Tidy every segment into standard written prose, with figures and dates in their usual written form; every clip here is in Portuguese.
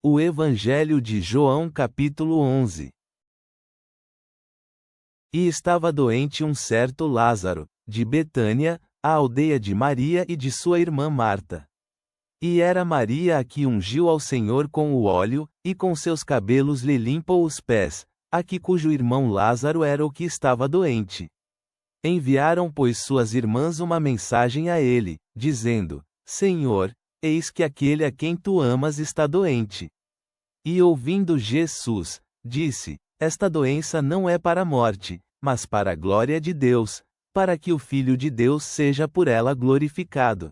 O Evangelho de João capítulo 11. E estava doente um certo Lázaro, de Betânia, a aldeia de Maria e de sua irmã Marta. E era Maria a que ungiu ao Senhor com o óleo, e com seus cabelos lhe limpou os pés, a que cujo irmão Lázaro era o que estava doente. Enviaram, pois, suas irmãs uma mensagem a ele, dizendo: Senhor, eis que aquele a quem tu amas está doente. E ouvindo Jesus, disse: Esta doença não é para a morte, mas para a glória de Deus, para que o Filho de Deus seja por ela glorificado.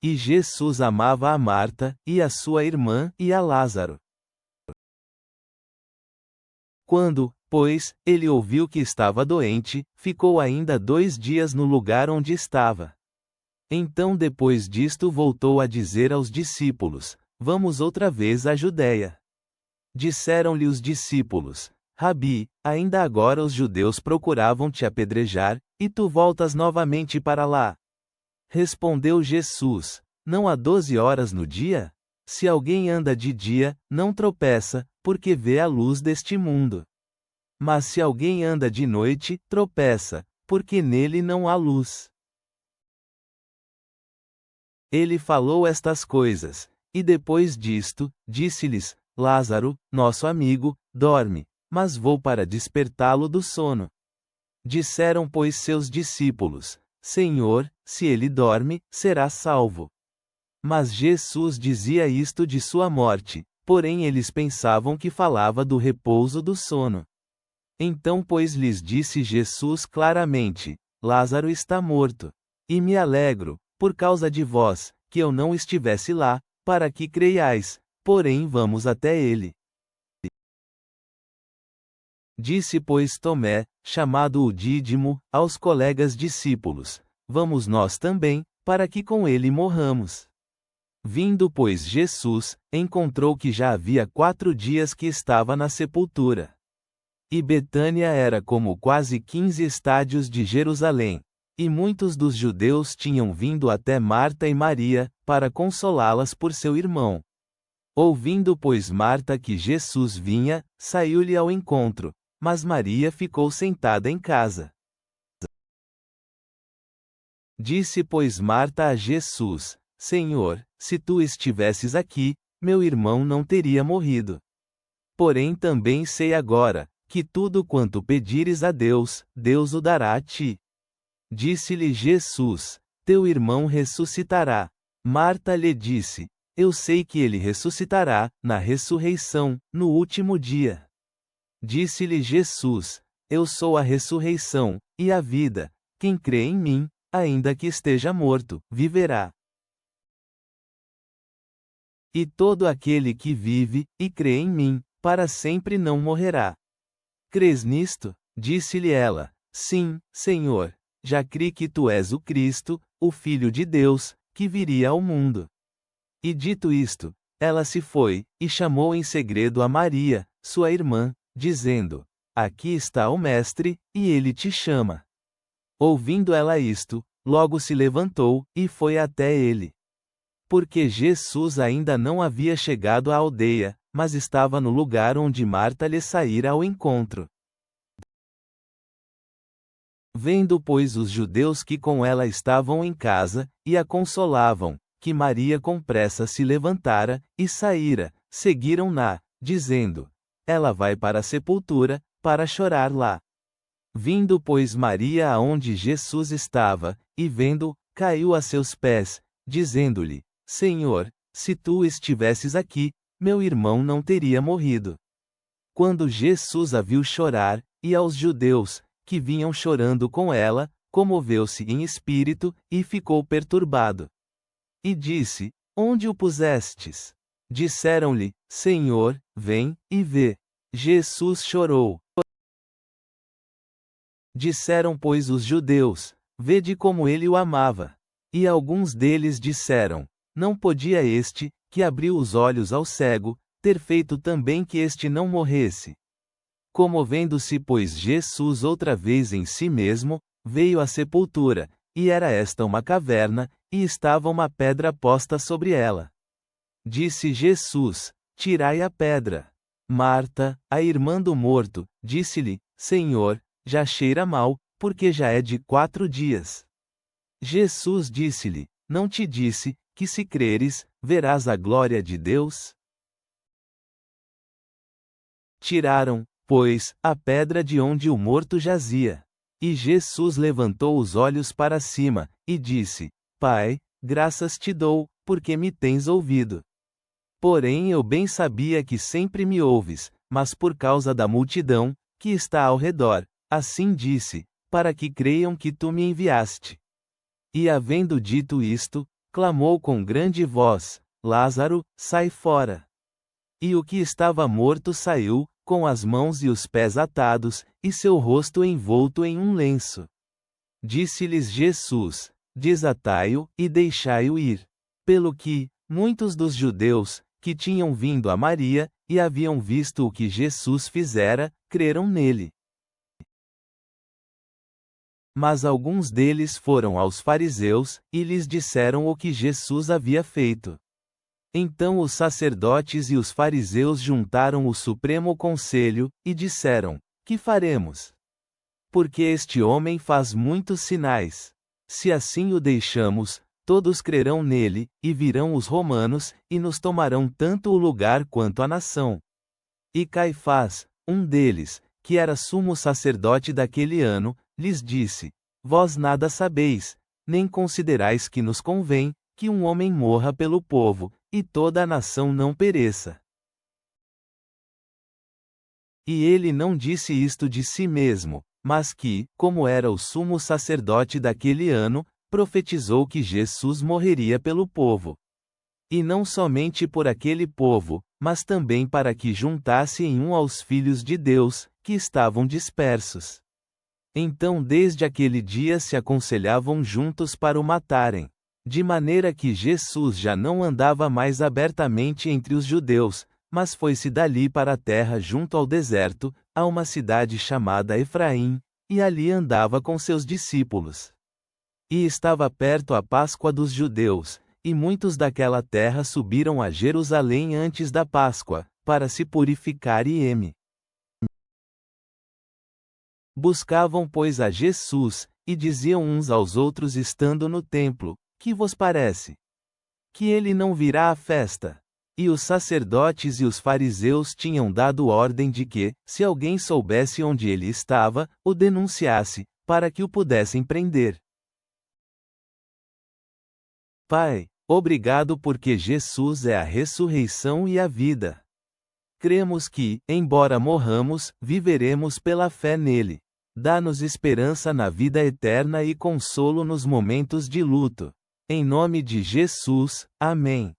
E Jesus amava a Marta, e a sua irmã, e a Lázaro. Quando, pois, ele ouviu que estava doente, ficou ainda 2 dias no lugar onde estava. Então depois disto voltou a dizer aos discípulos: Vamos outra vez à Judéia. Disseram-lhe os discípulos: Rabi, ainda agora os judeus procuravam te apedrejar, e tu voltas novamente para lá. Respondeu Jesus: Não há 12 horas no dia? Se alguém anda de dia, não tropeça, porque vê a luz deste mundo. Mas se alguém anda de noite, tropeça, porque nele não há luz. Ele falou estas coisas, e depois disto, disse-lhes: Lázaro, nosso amigo, dorme, mas vou para despertá-lo do sono. Disseram, pois, seus discípulos: Senhor, se ele dorme, será salvo. Mas Jesus dizia isto de sua morte, porém eles pensavam que falava do repouso do sono. Então, pois, lhes disse Jesus claramente: Lázaro está morto. E me alegro, por causa de vós, que eu não estivesse lá, para que creiais, porém vamos até ele. Disse, pois, Tomé, chamado o Dídimo, aos colegas discípulos: Vamos nós também, para que com ele morramos. Vindo, pois, Jesus, encontrou que já havia 4 dias que estava na sepultura. E Betânia era como quase 15 estádios de Jerusalém, e muitos dos judeus tinham vindo até Marta e Maria, para consolá-las por seu irmão. Ouvindo, pois, Marta que Jesus vinha, saiu-lhe ao encontro, mas Maria ficou sentada em casa. Disse, pois, Marta a Jesus: Senhor, se tu estivesses aqui, meu irmão não teria morrido. Porém também sei agora, que tudo quanto pedires a Deus, Deus o dará a ti. Disse-lhe Jesus: Teu irmão ressuscitará. Marta lhe disse: Eu sei que ele ressuscitará, na ressurreição, no último dia. Disse-lhe Jesus: Eu sou a ressurreição, e a vida. Quem crê em mim, ainda que esteja morto, viverá. E todo aquele que vive, e crê em mim, para sempre não morrerá. Crês nisto? Disse-lhe ela: Sim, Senhor. Já criei que tu és o Cristo, o Filho de Deus, que viria ao mundo. E dito isto, ela se foi, e chamou em segredo a Maria, sua irmã, dizendo: Aqui está o Mestre, e ele te chama. Ouvindo ela isto, logo se levantou, e foi até ele. Porque Jesus ainda não havia chegado à aldeia, mas estava no lugar onde Marta lhe saíra ao encontro. Vendo, pois, os judeus que com ela estavam em casa, e a consolavam, que Maria com pressa se levantara, e saíra, seguiram-na, dizendo: Ela vai para a sepultura, para chorar lá. Vindo, pois, Maria aonde Jesus estava, e vendo, caiu a seus pés, dizendo-lhe: Senhor, se tu estivesses aqui, meu irmão não teria morrido. Quando Jesus a viu chorar, e aos judeus, que vinham chorando com ela, comoveu-se em espírito, e ficou perturbado. E disse: Onde o pusestes? Disseram-lhe: Senhor, vem, e vê. Jesus chorou. Disseram, pois, os judeus: Vede como ele o amava. E alguns deles disseram: Não podia este, que abriu os olhos ao cego, ter feito também que este não morresse. Comovendo-se, pois, Jesus outra vez em si mesmo, veio à sepultura, e era esta uma caverna, e estava uma pedra posta sobre ela. Disse Jesus: tirai a pedra. Marta, a irmã do morto, disse-lhe: Senhor, já cheira mal, porque já é de 4 dias. Jesus disse-lhe: Não te disse, que se creres, verás a glória de Deus? Tiraram, pois, a pedra de onde o morto jazia. E Jesus levantou os olhos para cima, e disse: Pai, graças te dou, porque me tens ouvido. Porém eu bem sabia que sempre me ouves, mas por causa da multidão, que está ao redor, assim disse, para que creiam que tu me enviaste. E havendo dito isto, clamou com grande voz: Lázaro, sai fora. E o que estava morto saiu, com as mãos e os pés atados, e seu rosto envolto em um lenço. Disse-lhes Jesus: Desatai-o, e deixai-o ir. Pelo que, muitos dos judeus, que tinham vindo a Maria, e haviam visto o que Jesus fizera, creram nele. Mas alguns deles foram aos fariseus, e lhes disseram o que Jesus havia feito. Então os sacerdotes e os fariseus juntaram o Supremo Conselho, e disseram: Que faremos? Porque este homem faz muitos sinais. Se assim o deixamos, todos crerão nele, e virão os romanos, e nos tomarão tanto o lugar quanto a nação. E Caifás, um deles, que era sumo sacerdote daquele ano, lhes disse: Vós nada sabeis, nem considerais que nos convém, que um homem morra pelo povo, e toda a nação não pereça. E ele não disse isto de si mesmo, mas que, como era o sumo sacerdote daquele ano, profetizou que Jesus morreria pelo povo. E não somente por aquele povo, mas também para que juntasse em um aos filhos de Deus, que estavam dispersos. Então desde aquele dia se aconselhavam juntos para o matarem. De maneira que Jesus já não andava mais abertamente entre os judeus, mas foi-se dali para a terra junto ao deserto, a uma cidade chamada Efraim, e ali andava com seus discípulos. E estava perto a Páscoa dos judeus, e muitos daquela terra subiram a Jerusalém antes da Páscoa, para se purificar e buscavam pois a Jesus, e diziam uns aos outros estando no templo: Que vos parece? Que ele não virá à festa? E os sacerdotes e os fariseus tinham dado ordem de que, se alguém soubesse onde ele estava, o denunciasse, para que o pudessem prender. Pai, obrigado porque Jesus é a ressurreição e a vida. Cremos que, embora morramos, viveremos pela fé nele. Dá-nos esperança na vida eterna e consolo nos momentos de luto. Em nome de Jesus, amém.